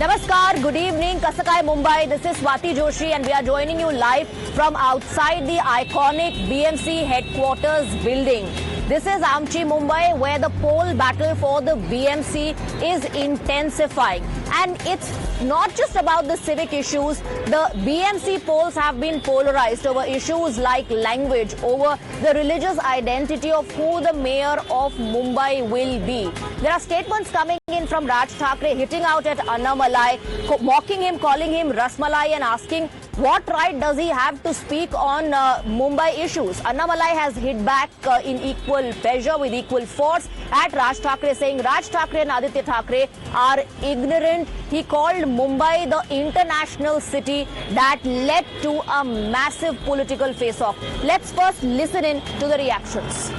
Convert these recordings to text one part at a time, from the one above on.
Namaskar, good evening, Kasakai, Mumbai. This is Swati Joshi and we are joining you live from outside the iconic BMC headquarters building. This is Amchi, Mumbai, where the poll battle for the BMC is intensifying. And it's not just about the civic issues. The BMC polls have been polarized over issues like language, over the religious identity of who the mayor of Mumbai will be. There are statements coming in from Raj Thackeray hitting out at Annamalai, mocking him, calling him Rasmalai and asking what right does he have to speak on Mumbai issues. Annamalai has hit back in equal measure with equal force at Raj Thackeray, saying Raj Thackeray and Aditya Thackeray are ignorant. He called Mumbai the international city that led to a massive political face-off. Let's first listen in to the reactions.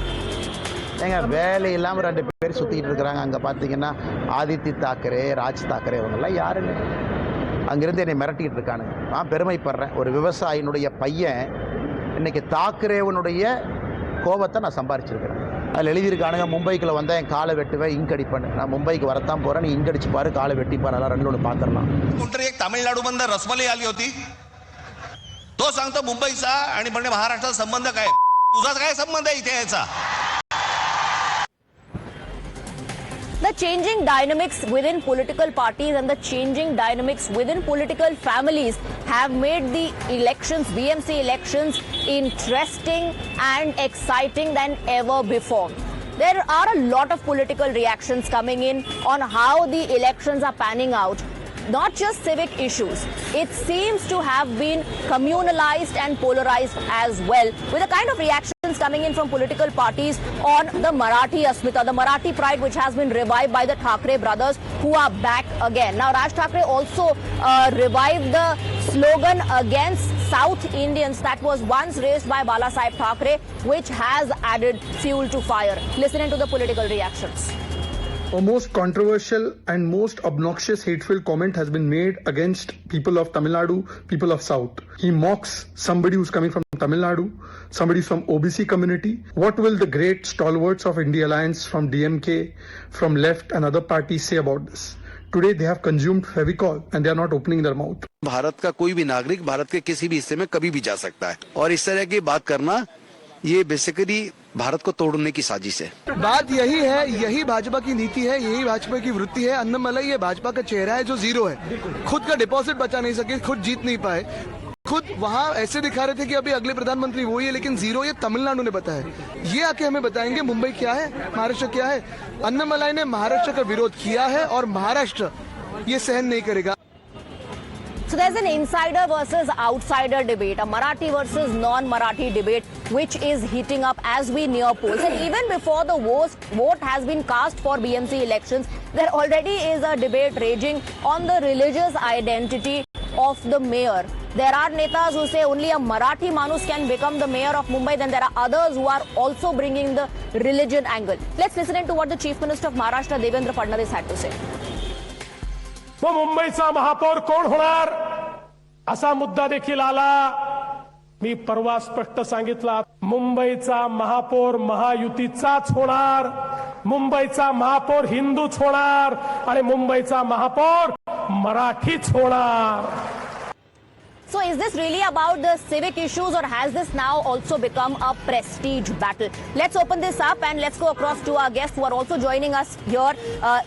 ஏங்க வேலை இல்லாமல் ரெண்டு பேர் சுற்றிக்கிட்டு இருக்கிறாங்க. அங்கே பார்த்தீங்கன்னா ஆதித்ய தாக்கரே, ராஜ் தாக்கரே இவங்கெல்லாம் யாருங்க? அங்கிருந்து என்னை மிரட்டிக்கிட்டு இருக்கானுங்க. நான் பெருமைப்படுறேன். ஒரு விவசாயினுடைய பையன் இன்னைக்கு தாக்கரேவனுடைய கோபத்தை நான் சம்பாரிச்சிருக்கிறேன். அதில் எழுதியிருக்கானுங்க, மும்பைக்குள்ள வந்தால் என் காலை வெட்டுவேன், இங்க் அடிப்பேன். நான் மும்பைக்கு வரத்தான் போகிறேன், நீ இங்க் அடிச்சு பாரு, காலை வெட்டி பாரு, அதெல்லாம் ரெண்டு ஒன்று பார்த்துடலாம். कोणतरी एक तामिळनाडूमधून रसमलाई आली होती, तो सांगतो मुंबईचा आणि म्हणजे महाराष्ट्राचा संबंध काय? तुझा काय संबंध आहे इथे याचा? The changing dynamics within political parties and the changing dynamics within political families have made the elections, BMC elections, interesting and exciting than ever before. There are a lot of political reactions coming in on how the elections are panning out. Not just civic issues. It seems to have been communalized and polarized as well, with the kind of reactions coming in from political parties on the Marathi Asmita, the Marathi pride which has been revived by the Thackeray brothers, who are back again. Now, Raj Thackeray also revived the slogan against South Indians that was once raised by Balasaheb Thackeray, which has added fuel to fire. Listen to the political reactions. A most controversial and most obnoxious hateful comment has been made against people of Tamil Nadu, people of South. He mocks somebody who's coming from Tamil Nadu, somebody from OBC community. What will the great stalwarts of India Alliance from DMK, from left and other parties say about this? Today they have consumed Fevicol and they are not opening their mouth. Bharat का कोई भी नागरिक भारत के किसी भी हिस्से में कभी भी जा सकता है और इस तरह की बात करना ये बेसिकली भारत को तोड़ने की साजिश है। बात यही है, यही भाजपा की नीति है, यही भाजपा की वृत्ति है। अन्नामलाई ये भाजपा का चेहरा है जो जीरो है, खुद का डिपॉजिट बचा नहीं सके, खुद जीत नहीं पाए, खुद वहाँ ऐसे दिखा रहे थे कि अभी अगले प्रधानमंत्री वही है, लेकिन जीरो ये तमिलनाडु ने बताया। ये आके हमें बताएंगे मुंबई क्या है, महाराष्ट्र क्या है। अन्नामलाई ने महाराष्ट्र का विरोध किया है और महाराष्ट्र ये सहन नहीं करेगा। So there's an insider versus outsider debate, a Marathi versus non-Marathi debate, which is heating up as we near polls. And even before the vote has been cast for BMC elections, there already is a debate raging on the religious identity of the mayor. There are netas who say only a Marathi manus can become the mayor of Mumbai. Then there are others who are also bringing the religion angle. Let's listen to what the Chief Minister of Maharashtra, Devendra Fadnavis, had to say. तो मुंबईचा महापौर कोण होणार असा मुद्दा देखील आला. मी परवा स्पष्ट सांगितला, मुंबईचा महापौर महायुतीचाच होणार, मुंबईचा महापौर हिंदूच होणार आणि मुंबईचा महापौर मराठीच होणार. So is this really about the civic issues or has this now also become a prestige battle? Let's open this up and let's go across to our guests who are also joining us here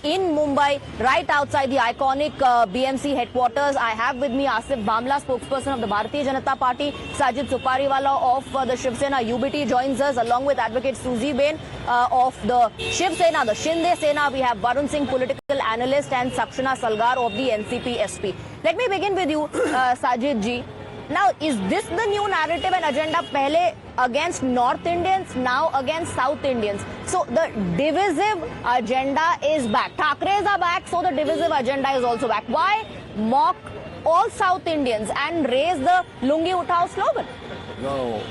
in Mumbai, right outside the iconic BMC headquarters. I have with me Asif Bamla, spokesperson of the Bharatiya Janata Party. Sajid Supariwala of the Shiv Sena UBT joins us, along with Advocate Suzy Bain of the Shiv Sena, the Shinde Sena. We have Varun Singh, political analyst, and Sakshana Salgar of the NCP SP. Let me begin with you, Sajid ji. Now, is this the new narrative and agenda? Pehle against North Indians, now against South Indians. So the divisive agenda is back. Thackeray's are back, so the divisive agenda is also back. Why mock all South Indians and raise the Lungi Uthao slogan? No,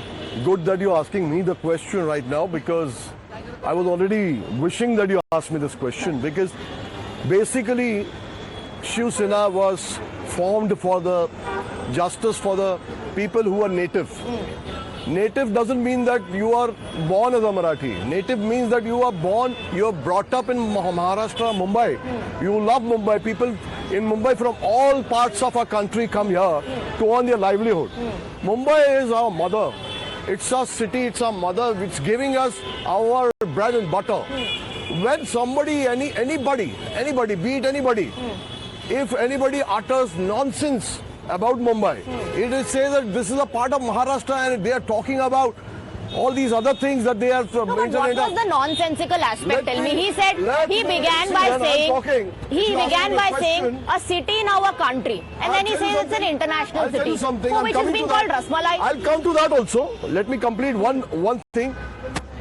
good that you're asking me the question right now, because I was already wishing that you asked me this question, because basically Shiv Sena was formed for the justice for the people who are native. Native doesn't mean that you are born as a Marathi. Native means that you are born, you are brought up in Maharashtra, Mumbai. You love Mumbai. People in Mumbai from all parts of our country come here to earn their livelihood. Mumbai is our mother. It's our city, it's our mother, it's giving us our bread and butter. When somebody, anybody, be it anybody, if anybody utters nonsense about Mumbai, it says that this is a part of Maharashtra and they are talking about all these other things that they are No, but what was the nonsensical aspect? Tell me. He said he began by saying a city in our country, and then he says it's an international city, which is being called Rasmalai. I'll come to that also. Let me complete one thing.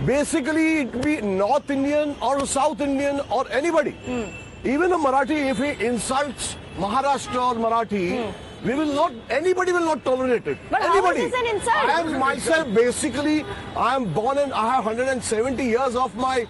Basically, it be North Indian or South Indian or anybody. Even a Marathi, if he insults Maharashtra or Marathi, anybody will not tolerate it. But anybody. how is this an insult? I am myself, basically, I am born and I have 170 years of my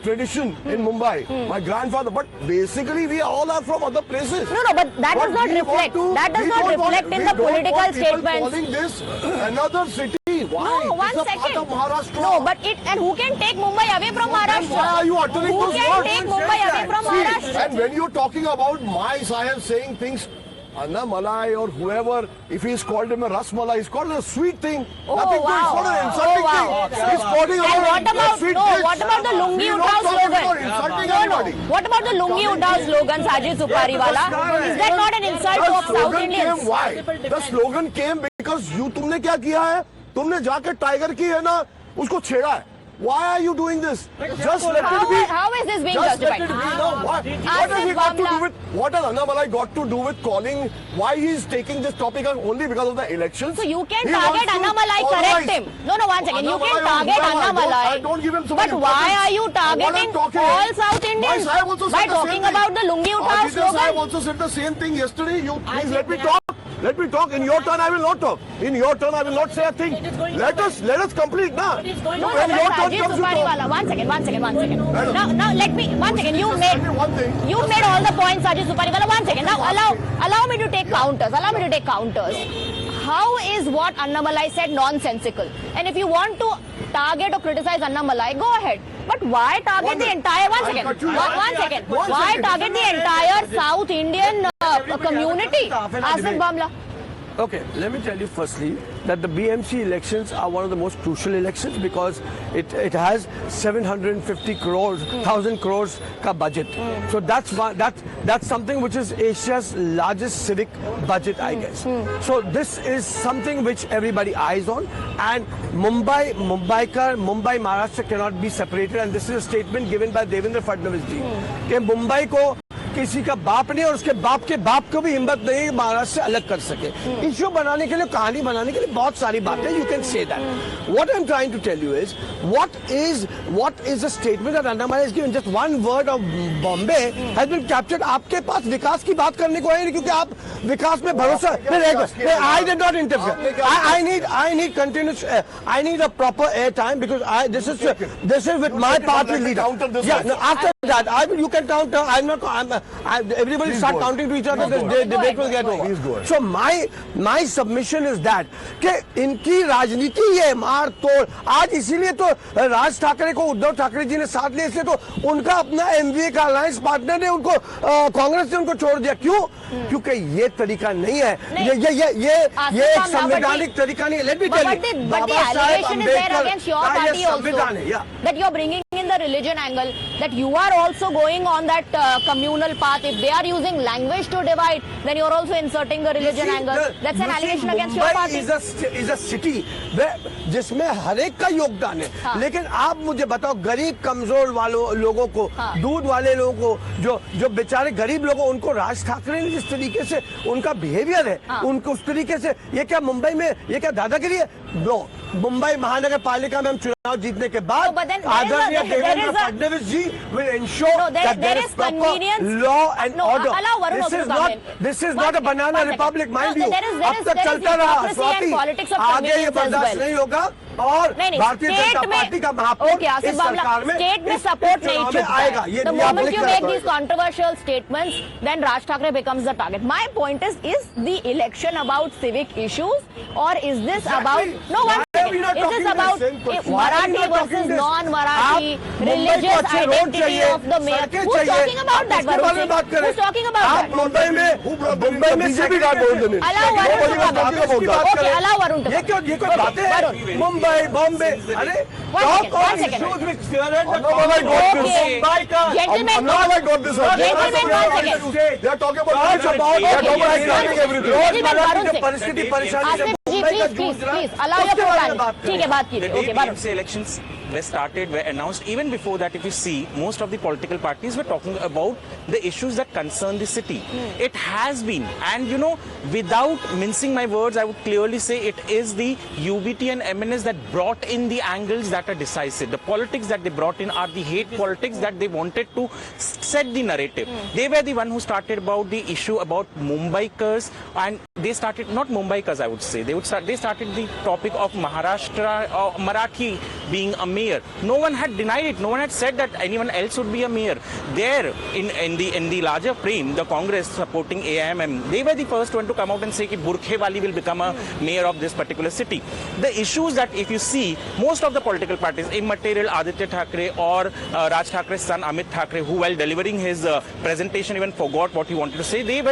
tradition in Mumbai. My grandfather, but basically we all are from other places. No, but that does not reflect. That does not reflect in the political statements. Calling this another city. Why? No, one it's a second. part of Maharashtra. No, but and who can take Mumbai away from Maharashtra? Why are you uttering Who those can words? take Mumbai away from Maharashtra? And when you're talking about mice, I am saying things, Anna Malai or whoever, if he's called him a Rasmalai, he's called it a sweet thing. Oh, Nothing wow. It's not an insulting thing. He's calling And about what about a sweet no? dish. What about the Lungi He's Uthao not talking about slogan? insulting No. anybody. What about the Lungi Uthao slogan, Saji Supariwala? Is that not an insult to South slogan Indians? came why? The slogan came because तुमने क्या किया है? तुमने जाके tiger की है ना उसको छेड़ा है. Why are you doing this? Just let it be. How is this being Just let justified? it be. No, what has he got to do with? What has Anna Malai got to do with calling? Why he is taking this topic only because of the elections? So you can He target wants to Anna Malai, organize- correct him. No, one second. You Anna can Malai, target I Anna Malai. I don't give him so much But why importance. are you What I'm targeting talking all is- South Indians My Sahib also by said the talking same about thing. the Lungi Uthao Aditya Sahib slogan? also said the same thing yesterday. You please let me talk. Let me talk. In your turn, I will not talk. In your turn, I will not say a thing. Let us complete now. No, When your turn Saji comes, you talk. Supariwala. One second. Now let me. One second. You One thing. made all the points, Saji Supariwala. One second. Now allow me to take counters. How is what Anna Malai said nonsensical? And if you want to target or criticize Anna Malai, go ahead. But why target the entire? One second. Why target the entire South Indian community? Asif Bamla. Okay, let me tell you firstly that the BMC elections are one of the most crucial elections because it has 750,000 crores ka budget. So that's something which is Asia's largest civic budget, I guess. So this is something which everybody eyes on, and Mumbai, Maharashtra cannot be separated, and this is a statement given by Devendra Fadnavis ji कि मुंबई को किसी का बाप नहीं और उसके बाप के बाप को भी हिम्मत नहीं है महाराष्ट्र से अलग कर सके. इश्यू बनाने के लिए, कहानी बनाने के लिए बहुत सारी बातें, you can say that. What I'm trying to tell you is what is the statement that Anna Malai has given. Just one word of Bombay has been captured. आपके पास विकास की बात करने को है नहीं क्योंकि आप विकास में भरोसा I did not interfere. I need continuous. I need a proper air time because this is with my party leader. Yeah. No, after that, you can counter. Everybody Please start go counting to each other. The debate will get over. Please go ahead. So my submission is that कि इनकी राजनीति ये मार तोड़. आज इसीलिए तो राज ठाकरे को उद्धव ठाकरे जी ने साथ लिया, इसलिए तो उनका अपना एमवीए का अलायंस पार्टनर ने उनको कांग्रेस ने उनको छोड़ दिया. क्यों? क्योंकि ये तरीका नहीं है. ये एक संवैधानिक तरीका नहीं है. Let me tell you. But the allegation is there against your party also Yeah. that you are bringing in the religion angle, that you are also going on that communal path. If they are using language to divide, then you are also inserting the religion angle. That's an allegation against your party. Mumbai is a city जिसमें हर एक का योगदान है. लेकिन आप मुझे बताओ, गरीब कमजोर लोगों को, दूध वाले लोगों को, जो बेचारे गरीब लोगों, उनको राज ठाकरे ने जिस तरीके से उनका बिहेवियर है, उनको उस तरीके से, ये क्या मुंबई में ये क्या दादागिरी है? नो. मुंबई महानगर पालिका में हम चुनाव जीतने के बाद आदरणीय देवेंद्र फडणवीस जी will ensure that there is proper law and order. This is not a banana republic, mind you. अब तक चलता रहा स्वाति, आगे ये बर्दाश्त नहीं होगा और भारतीय जनता पार्टी का महापौर इस सरकार में स्टेट में सपोर्ट नहीं आएगा. ये the moment you make these controversial statements, then Raj Thakre becomes the target. My point is the election about civic issues or is this about? No, one second. are we not Is talking this about the same question? Why are we Marathi not talking versus this? non-Marathi आप Mumbai religious को अच्छे road identity चाहिए, of the mayor? सड़कें Who's चाहिए, talking about आप that, इसके बारे में बात Varun? करें। Who's talking about आप that? मुंबई में बीजेपी का बोल देने Allow Varun to come in. इसकी बात Okay, करें। allow Varun to ये come. क्यों ये कोई बातें Varun. हैं? मुंबई बॉम्बे अरे One talk second, on one second. issues which current Annamalai got this. Okay. Mumbai का Gentlemen, Annamalai got this. Gentlemen, one second. They are talking about Talk about they are talking about Okay. economic everything. Gentlemen, रोजमर्रा Varun की जो Singh. परिस्थिति परेशानी से आसिफ जी, मुंबई का please, जूझ रहा है, please, allow your उसके बारे में profile. बात करें। ठीक है, बात कीजिए. Okay, Varun. BMC elections were started, were announced. Even before that, if you see, most of the political parties were talking about the issues that concern the city. It has been, and you know, without mincing my words, I would clearly say it is the UBT and MNS that brought in the angles that are decisive. The politics that they brought in are the hate politics that they wanted to set the narrative. They were the one who started about the issue about Mumbaikars, and they started, not Mumbaikars, I would say, they started the topic of Maharashtra or Marathi being a mayor. No one had denied it. No one had said that anyone else would be a mayor. There, in the larger frame, the Congress supporting AIMM, they were the first one to come out and say that Burkhewali will become a mayor of this particular city. The issues that if you see, most of the political parties, immaterial Aditya Thackeray or Raj Thackre's son Amit Thackeray, who while delivering his presentation even forgot what he wanted to say, they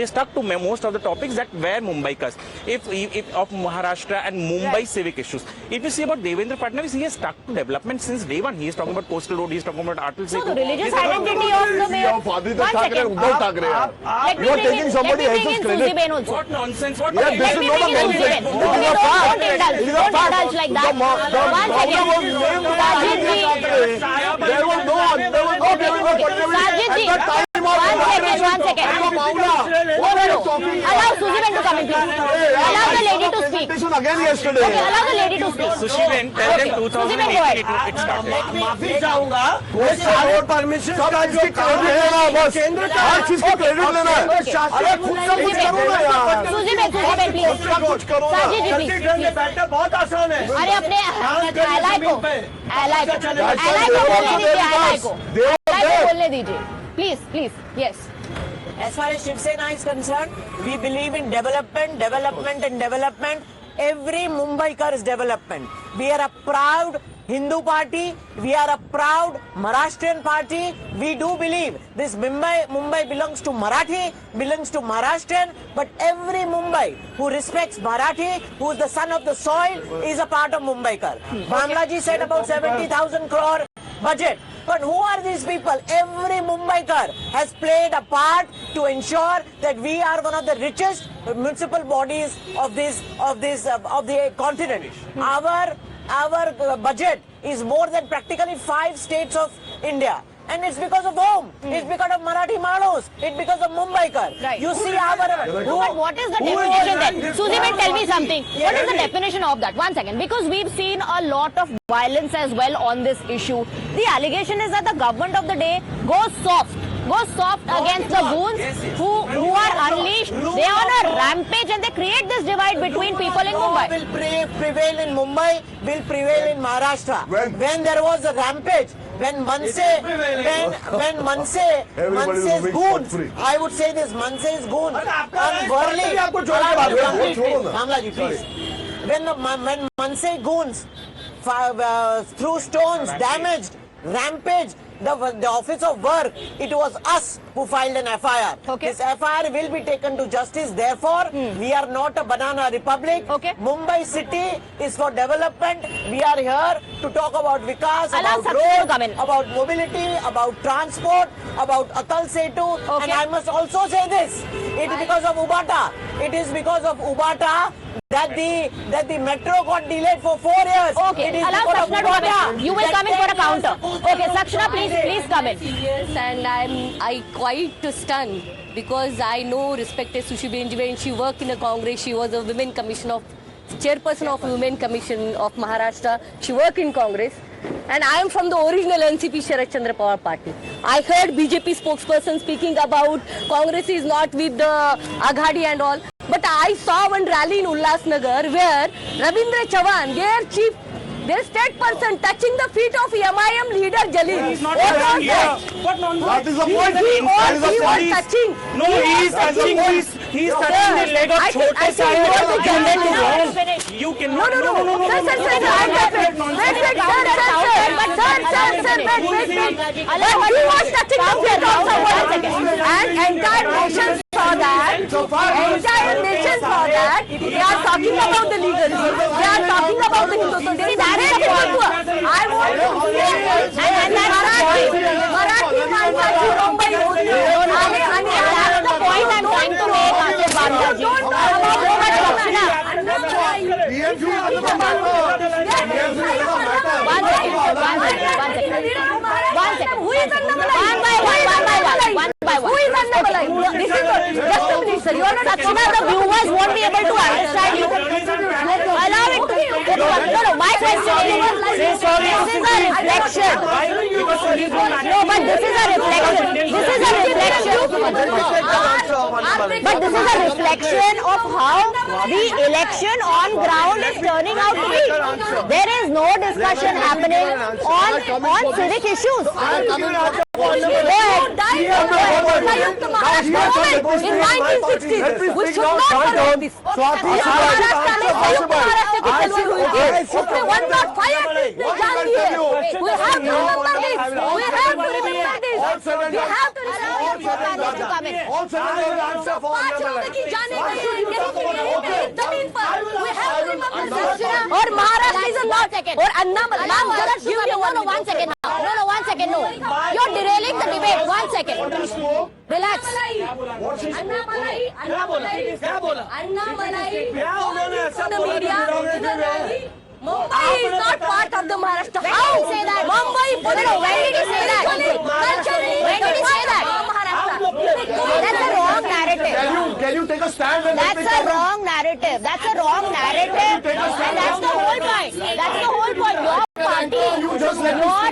stuck to most of the topics that were Mumbaikars. If of Maharashtra and Mumbai civic issues. If you see about Devendra Fadnavis, he has stuck to development since day one. He is talking about Coastal Road, he is talking about Atal So Setu. the religious identity of the mayor. Of Aditya One Thackeray, second. Uddhav Thackeray. Let me You are bring taking in, somebody let me bring else's in credit. Suzy Ben also. What nonsense, what Yeah, this Let is me not bring a in Suzy Ben. nonsense. Okay, This is a fact. don't indulge. It is a Don't fact. indulge like that. One second. Sajid ji. There was no Sajid ji. One second. Allow Suzy Ben to come in, please. Allow the lady to speak. Again yesterday. Okay, allow the lady to speak. Sushi Ben, tell them Suzy Ben, go ahead. 2018 it started. माफी चाहूंगा वो सारे permission का जो काम है केंद्र का हर चीज का क्रेडिट लेना है अरे खुद का कुछ करो ना यार Suzy Ben, please. खुद का कुछ करो ना Sajid ji, please. बैठना बहुत आसान है अरे अपने एलाई को बोलने दीजिए please yes As far as Shiv Sena is concerned, we believe in development, and development. Every Mumbaikar is development. We are a proud Hindu party. We are a proud Maharashtrian party. We do believe this Mumbai belongs to Marathi, belongs to Maharashtrian, but every Mumbai who respects Marathi, who is the son of the soil, is a part of Mumbaikar. Banglaji said about 70,000 crore budget. But who are these people? Every Mumbaikar has played a part to ensure that we are one of the richest municipal bodies of the continent. Our budget is more than practically 5 states of India. And it's because of whom? It's because of Marathi Manus. It's because of Mumbaikar. Right. You see our... But what is the definition then? Suzy, tell me something. What is the definition of that? One second. Because we've seen a lot of violence as well on this issue. The allegation is that the government of the day goes soft against the goons who are unleashed. They are on a rampage and they create this divide between people in Mumbai. Will prevail in Mumbai, will prevail in Maharashtra. When there was a rampage, when Manse's goons, I would say this, Manse's goons, unworldly. Kamlaji, please. When Manse goons threw stones, damaged, rampaged the office of work, it was us who filed an FIR. Okay. This FIR will be taken to justice. Therefore, we are not a banana republic. Okay. Mumbai city is for development. We are here to talk about Vikas, Allow about Saksha to roads, come in. about mobility, about transport, about Atal Setu. Okay. And I must also say this. It is because of Ubata. It is because of Ubata that the metro got delayed for 4 years. Okay, It is allow because of Sakshana to come Ubata. in. You will come in for a counter. Okay, Sakshana, please come in. Yes, and I quite stunned because I know respected Sushi Benji when she worked in a Congress. She was a women commission of chairperson of Women Commission of Maharashtra. She worked in Congress. And I am from the original NCP Sharad Chandra Pawar party. I heard BJP spokesperson speaking about Congress is not with the Aghadi and all. But I saw one rally in Ulhasnagar where Ravindra Chavan, their chief There is state person touching the feet of MIM leader Jalil. He's not What touching was here. that? What nonsense? That is the He point. was touching. No, he is touching. He's touching the leg of Chote I think you are the general Sahib. wrong. You can No. Sir, I got it. Wait, he was touching the feet of someone. And entire nation saw that. Entire nation saw that. They are talking about the legalism. They are talking about the Hindutva. There is direct Hindutva. I want to hear and Marathi माणसाची मुंबई होती. आणि that's the point I'm trying to make, Asif Bandaji. You don't know about so much Lakshana. One second. Who is Annamalai? One by one. Who is Annamalai? This is just a minute, sir. You are not Lakshana. The viewers won't be able to understand you. Allow it to be. No. My question is, this is a reflection. No, but this is a reflection. But this is a reflection of how the election on ground is turning out to be. There is no discussion happening on civic issues. Go ahead. In 1960s, we should not follow this. One not fired. We have to remember this. We have to remember this. We have to remember this. All senators answer for Annamalai. और Maharashtra is a lot. और Annamalai. Ma'am, just give me 1 second now. No, 1 second. No, you're derailing the debate. 1 second. Relax. Annamalai. The media. Mumbai is not part of the Maharashtra. How? Say that. Mumbai. When did he say that? When did he say that? That's a wrong narrative. Can you take a stand and That's a wrong narrative. And that's the whole point. Your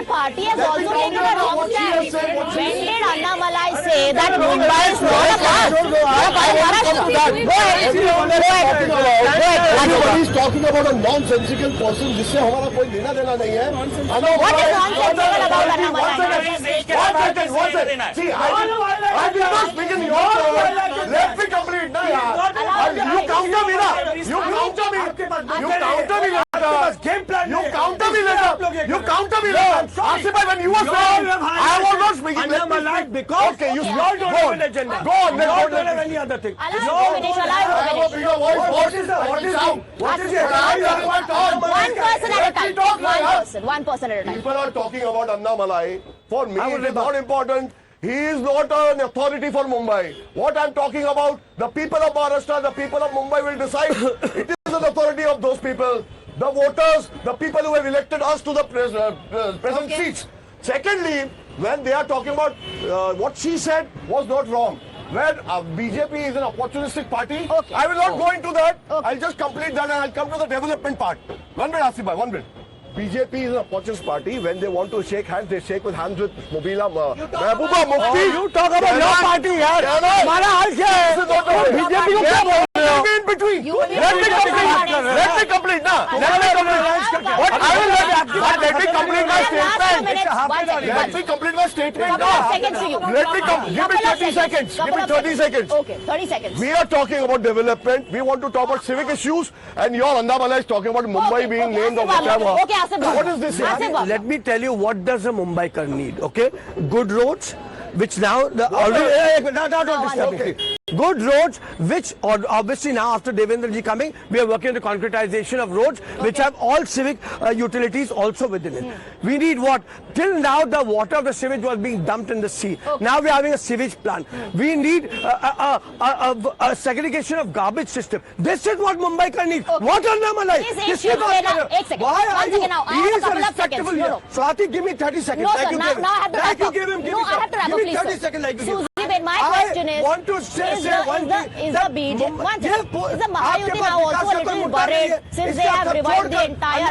party has also taken a wrong stand. When did Annamalai say that Mumbai is not a part of Maharashtra? Go ahead. Everybody is talking about a nonsensical person जिससे हमारा कोई लेना देना नहीं है. What is nonsensical about Annamalai? One second. See, I did not speak in your turn. Let me complete. No, you counter me, na. You counter me later. Asif bhai, when you were saying, I was not speaking. Annamalai because okay, you don't have an agenda. Go on. You don't have any other thing. What is out? What is it? One person at a time. People are talking about Annamalai. For me, it is not important. He is not an authority for Mumbai. What I'm talking about, the people of Maharashtra, the people of Mumbai will decide. It is an authority of those people. The voters, the people who have elected us to the present seats. Secondly, when they are talking about what she said was not wrong. When BJP is an opportunistic party, I will not go into that. I'll just complete that and I'll come to the development part. 1 minute, Asif bhai, 1 minute. BJP is an opportunist party. When they want to shake hands, they shake with hands with Mobila, Mehbooba Mufti. You talk about your party, yaar. हमारा हाल क्या है? BJP को क्या बोल रहे हो? In between. Let me complete. Let me complete my statement. Let me complete my statement. Give me 30 seconds. Give me 30 seconds. Okay, 30 seconds. We are talking about development. We want to talk about civic issues, and your Annamalai is talking about Mumbai being named or whatever. Okay, Asif Baba. What is this? Let me tell you what does a Mumbaiker need, okay? Good roads, which now the already don't disturb me. Good roads, which obviously now after Devendra ji coming, we are working on the concretization of roads, which have all civic utilities also within it. We need what? Till now the water of the sewage was being dumped in the sea. Now we are having a sewage plant. We need a segregation of garbage system. This is what Mumbaiker needs. What Annamalai? Why are you? He is a respectable leader. Swati, give me 30 seconds. No, sir, now I have to wrap up. No, I have to wrap up, please, 30 sir. seconds like you give. Suzy, my question is, want to say one thing. Is the Mahayuti now also a little worried since they have revived the entire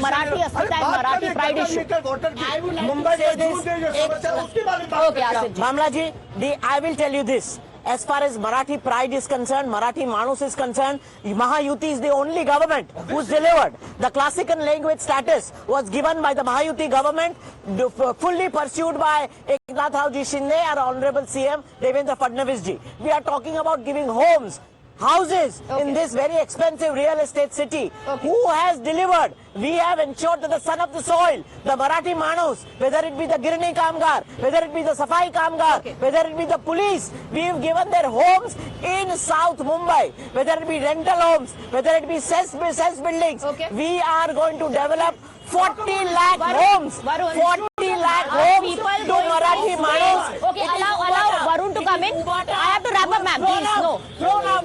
Marathi Asmita and Marathi pride issue? I would like to say this. Okay, Asif ji. Mamla ji, I will tell you this. as far as Marathi pride is concerned, Marathi Manus is concerned, Mahayuti is the only government who's delivered. The classical language status was given by the Mahayuti government, fully pursued by Eknath Rauji Shinde, our Honorable CM Devendra Fadnavis ji. We are talking about giving homes, houses in this very expensive real estate city. Who has delivered? We have ensured that the son of the soil, the Marathi Manus, whether it be the Girni Kamgar, whether it be the Safai Kamgar, whether it be the police, we have given their homes in South Mumbai, whether it be rental homes, whether it be cess buildings. We are going to develop 40 lakh homes, 40 lakh homes to Marathi Manus. Okay, allow Varun to come in. I have to wrap up, ma'am. Please, no.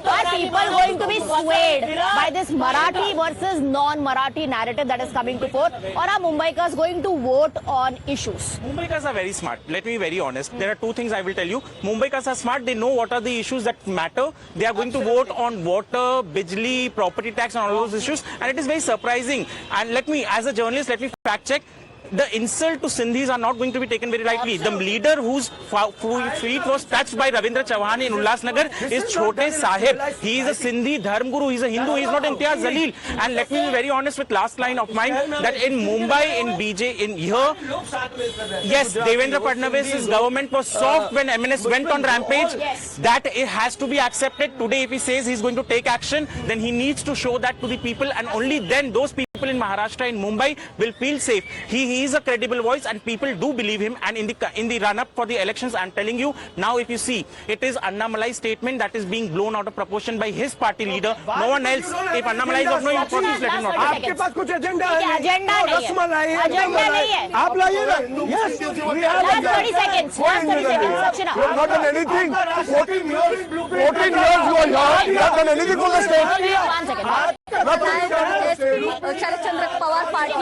Are people going to be swayed by this Marathi versus non-Marathi narrative that is coming to forth, or are Mumbaikars going to vote on issues? Mumbaikars are very smart. Let me be very honest. There are two things I will tell you. Mumbaikars are smart. They know what are the issues that matter. They are going to vote on water, bijli, property tax, and all those issues. And it is very surprising. And let me, as a journalist, let me fact check. The insult to Sindhis are not going to be taken very lightly. The leader whose feet was touched by Ravindra Chauhan in Ulhasnagar is Chote Sahib. He is a Sindhi Dharm Guru. He is a Hindu. He is not Imtiaz Jalil. And let me be very honest with last line of mine, that in Mumbai, in BJ, in here, yes, Devendra Fadnavis' government was soft when MNS went on rampage. That it has to be accepted. Today, if he says he is going to take action, then he needs to show that to the people, and only then those people in Maharashtra, in Mumbai, will feel safe. He is a credible voice, and people do believe him. And in the run-up for the elections, I'm telling you, now if you see, it is Annamalai's statement that is being blown out of proportion by his party leader. No one else. If Annamalai is of no importance, let him not. आपके पास कुछ agenda है? Agenda नहीं है. रसमलाई है. Agenda नहीं है. आप लाइए ना. Yes, we have. Last 30 seconds. Last 30 seconds. Sakshina. You have not done anything. 14 years you are here. You have done anything for the state. 1 second. Sharad Chandra Pawar party,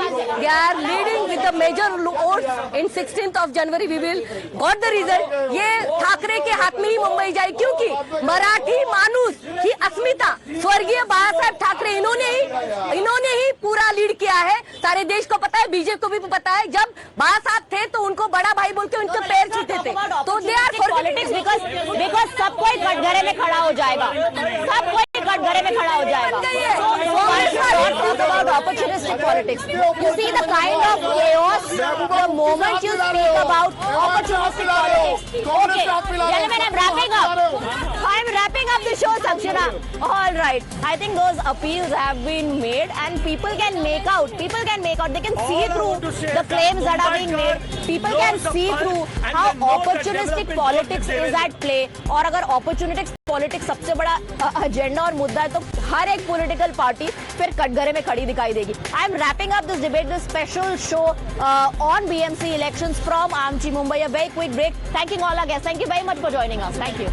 they are leading with the major votes in 16th of January. We will got the result. ये ठाकरे के हाथ में ही मुंबई जाए, क्योंकि मराठी मानुस की अस्मिता स्वर्गीय बाला साहेब ठाकरे इन्होंने ही पूरा लीड किया है. सारे देश को पता है, बीजेपी को भी पता है. जब बाला साहब थे तो उनको बड़ा भाई बोल के उनके पैर छूते थे. तो they are for politics because सब कोई कटघरे में खड़ा हो जाएगा. सब कोई कटघरे में खड़ा हो जाएगा. Talk about opportunistic politics. You see the kind of chaos the moment you speak about opportunistic politics. Okay, gentlemen, I'm wrapping up the show, Sakshina. All right. I think those appeals have been made, and people can make out. They can see through the claims that are being made. People can see through how opportunistic politics is at play. और अगर opportunistic politics सबसे बड़ा agenda और मुद्दा है, तो हर एक political party फिर कटघरे में खड़ी दिखाई देगी. I am wrapping up this debate, this special show on BMC elections from Amchi Mumbai. A very quick break. Thanking all our guests. Thank you very much for joining us. Thank you.